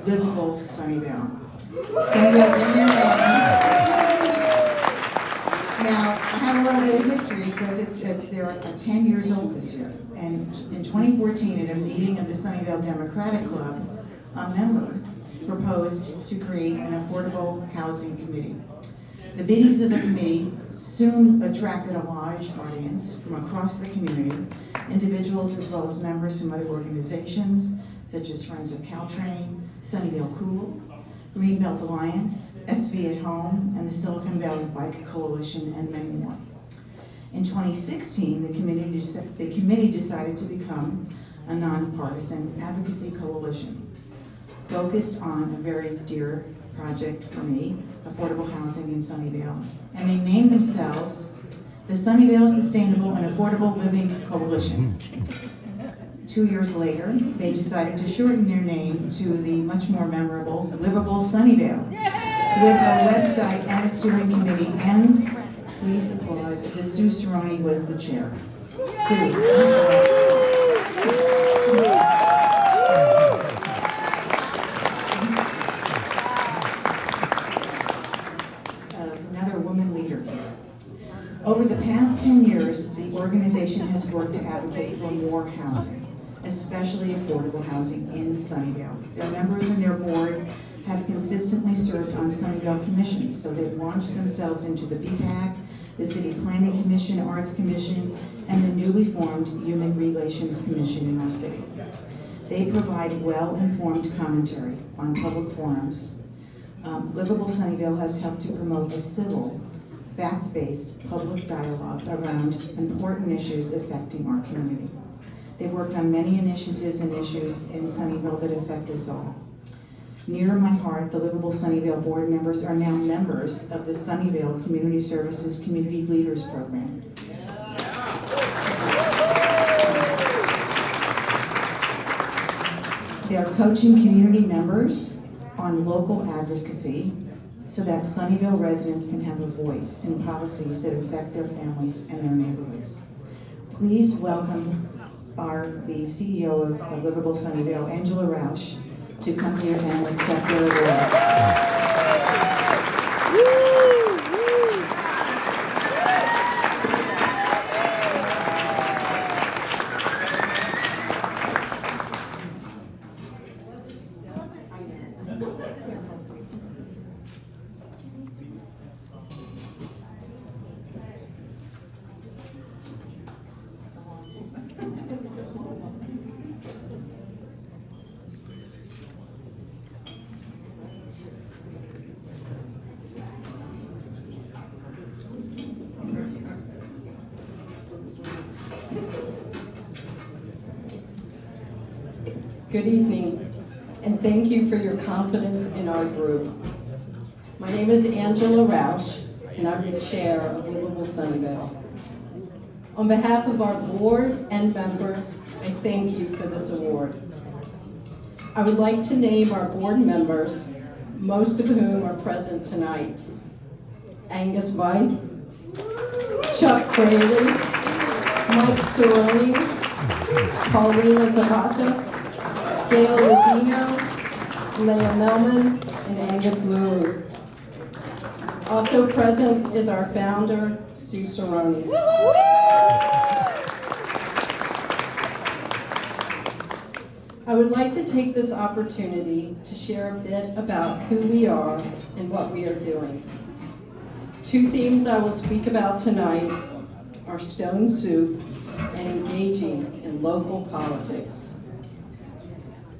Livable Sunnyvale. Sunnyvale's in your name. Now, I have a little bit of history because they're 10 years old this year. And in 2014, at a meeting of the Sunnyvale Democratic Club, a member proposed to create an affordable housing committee. The meetings of the committee soon attracted a large audience from across the community, individuals as well as members from other organizations, such as Friends of Caltrain, Sunnyvale Cool, Greenbelt Alliance, SV at Home, and the Silicon Valley Bike Coalition, and many more. In 2016, the committee decided to become a nonpartisan advocacy coalition focused on a very dear project for me, affordable housing in Sunnyvale. And they named themselves the Sunnyvale Sustainable and Affordable Living Coalition. 2 years later, they decided to shorten their name to the much more memorable Livable Sunnyvale, with a website and a steering committee, and please applaud, the Sue Cerrone was the chair. Sue. Another woman leader. Over the past 10 years, the organization has worked to advocate for more housing, especially affordable housing in Sunnyvale. Their members and their board have consistently served on Sunnyvale commissions, so they've launched themselves into the BPAC, the City Planning Commission, Arts Commission, and the newly formed Human Relations Commission in our city. They provide well-informed commentary on public forums. Livable Sunnyvale has helped to promote a civil, fact-based public dialogue around important issues affecting our community. They've worked on many initiatives and issues in Sunnyvale that affect us all. Near my heart, the Livable Sunnyvale board members are now members of the Sunnyvale Community Services Community Leaders Program. They are coaching community members on local advocacy so that Sunnyvale residents can have a voice in policies that affect their families and their neighborhoods. Please welcome the CEO of Livable Sunnyvale, Angela Rausch, to come here and accept her award. Good evening, and thank you for your confidence in our group. My name is Angela Rausch, and I'm the chair of Livable Sunnyvale. On behalf of our board and members, I thank you for this award. I would like to name our board members, most of whom are present tonight. Angus Veit, Chuck Fraley, Mike Cerrone, Paulina Zapata, Gail Rubino, Leah Melman, and Angus Lulu. Also present is our founder, Sue Cerrone. I would like to take this opportunity to share a bit about who we are and what we are doing. Two themes I will speak about tonight are stone soup and engaging in local politics.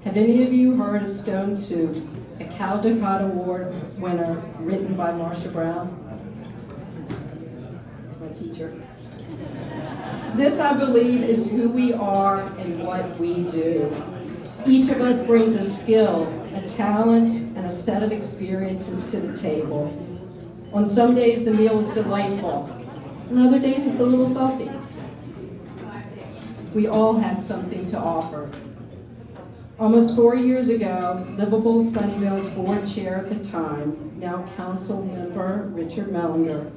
Have any of you heard of Stone Soup, a Caldecott Award winner written by Marsha Brown? My teacher. This, I believe, is who we are and what we do. Each of us brings a skill, a talent, and a set of experiences to the table. On some days, the meal is delightful. On other days, it's a little salty. We all have something to offer. Almost 4 years ago, Livable Sunnyvale's board chair at the time, now council member Richard Mellinger,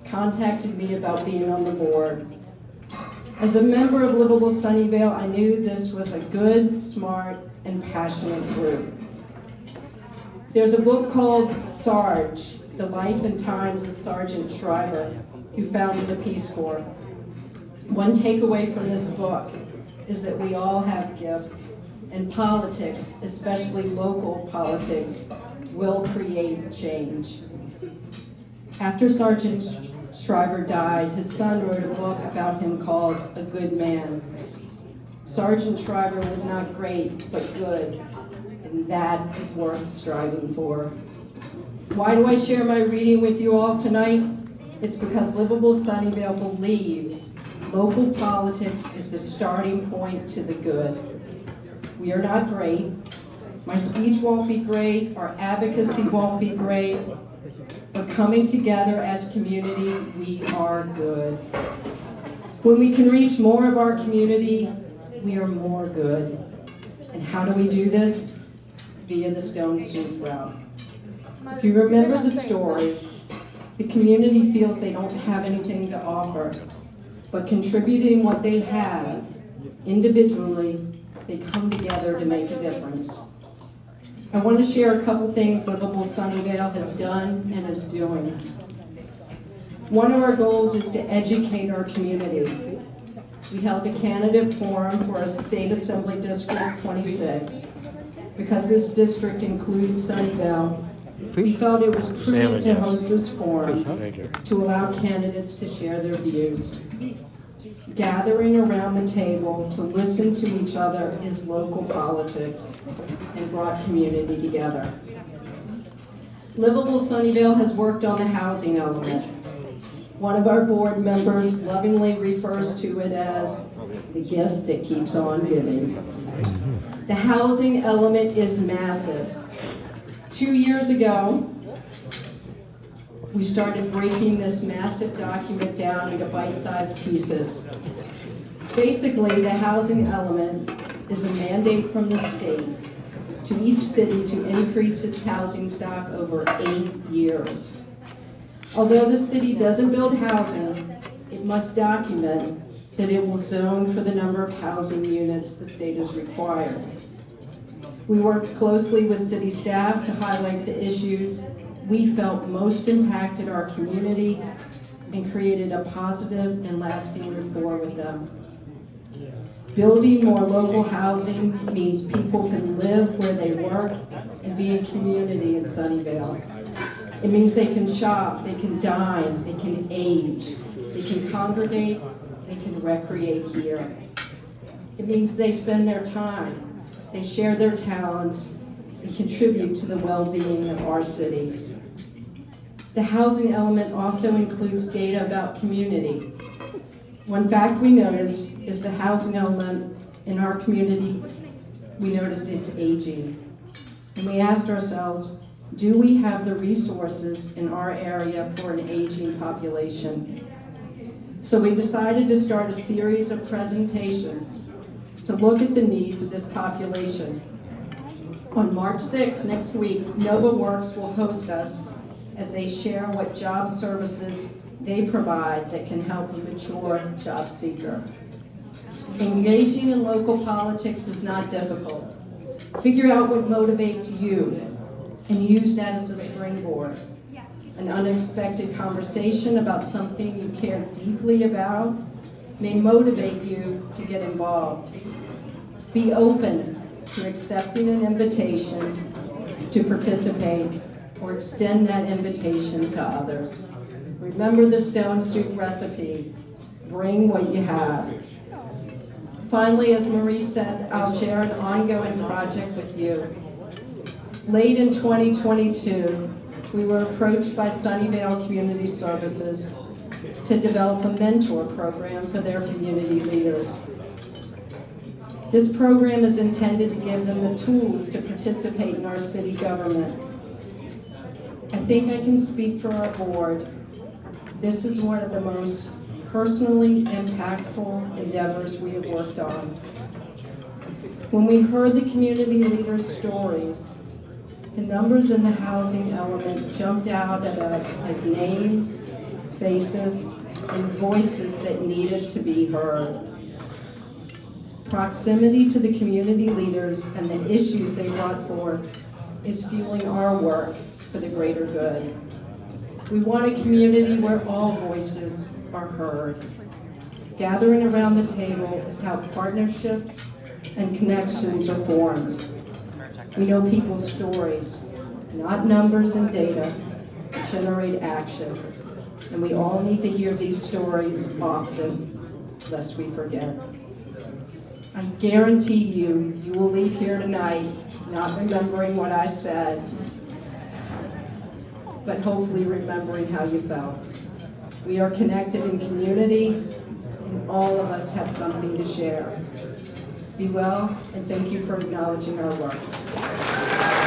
contacted me about being on the board. As a member of Livable Sunnyvale, I knew this was a good, smart, and passionate group. There's a book called Sarge, The Life and Times of Sergeant Shriver, who founded the Peace Corps. One takeaway from this book is that we all have gifts, and politics, especially local politics, will create change. After Sergeant Shriver died, his son wrote a book about him called A Good Man. Sergeant Shriver was not great, but good, and that is worth striving for. Why do I share my reading with you all tonight? It's because Livable Sunnyvale believes local politics is the starting point to the good. We are not great. My speech won't be great, our advocacy won't be great, but coming together as a community, we are good. When we can reach more of our community, we are more good. And how do we do this? Via the stone soup route. If you remember the story, the community feels they don't have anything to offer, but contributing what they have, individually, they come together to make a difference. I want to share a couple things Livable Sunnyvale has done and is doing. One of our goals is to educate our community. We held a candidate forum for our State Assembly District 26. Because this district includes Sunnyvale, we felt it was prudent to host this forum to allow candidates to share their views. Gathering around the table to listen to each other is local politics and brought community together. Livable Sunnyvale has worked on the housing element. One of our board members lovingly refers to it as the gift that keeps on giving. The housing element is massive. 2 years ago, we started breaking this massive document down into bite-sized pieces. Basically, the housing element is a mandate from the state to each city to increase its housing stock over 8 years. Although the city doesn't build housing, it must document that it will zone for the number of housing units the state has required. We worked closely with city staff to highlight the issues we felt most impacted our community and created a positive and lasting rapport with them. Building more local housing means people can live where they work and be in community in Sunnyvale. It means they can shop, they can dine, they can age, they can congregate, they can recreate here. It means they spend their time, they share their talents, and contribute to the well-being of our city. The housing element also includes data about community. One fact we noticed is the housing element in our community, we noticed it's aging. And we asked ourselves, do we have the resources in our area for an aging population? So we decided to start a series of presentations to look at the needs of this population. On March 6th, next week, Nova Works will host us as they share what job services they provide that can help a mature job seeker. Engaging in local politics is not difficult. Figure out what motivates you and use that as a springboard. An unexpected conversation about something you care deeply about may motivate you to get involved. Be open to accepting an invitation to participate or extend that invitation to others. Remember the stone soup recipe. Bring what you have. Finally, as Marie said, I'll share an ongoing project with you. Late in 2022, we were approached by Sunnyvale Community Services to develop a mentor program for their community leaders. This program is intended to give them the tools to participate in our city government. I think I can speak for our board. This is one of the most personally impactful endeavors we have worked on. When we heard the community leaders' stories, the numbers in the housing element jumped out at us as names, faces, and voices that needed to be heard. Proximity to the community leaders and the issues they brought forth is fueling our work for the greater good. We want a community where all voices are heard. Gathering around the table is how partnerships and connections are formed. We know people's stories, not numbers and data, that generate action. And we all need to hear these stories often, lest we forget. I guarantee you will leave here tonight not remembering what I said, but hopefully remembering how you felt. We are connected in community, and all of us have something to share. Be well, and thank you for acknowledging our work.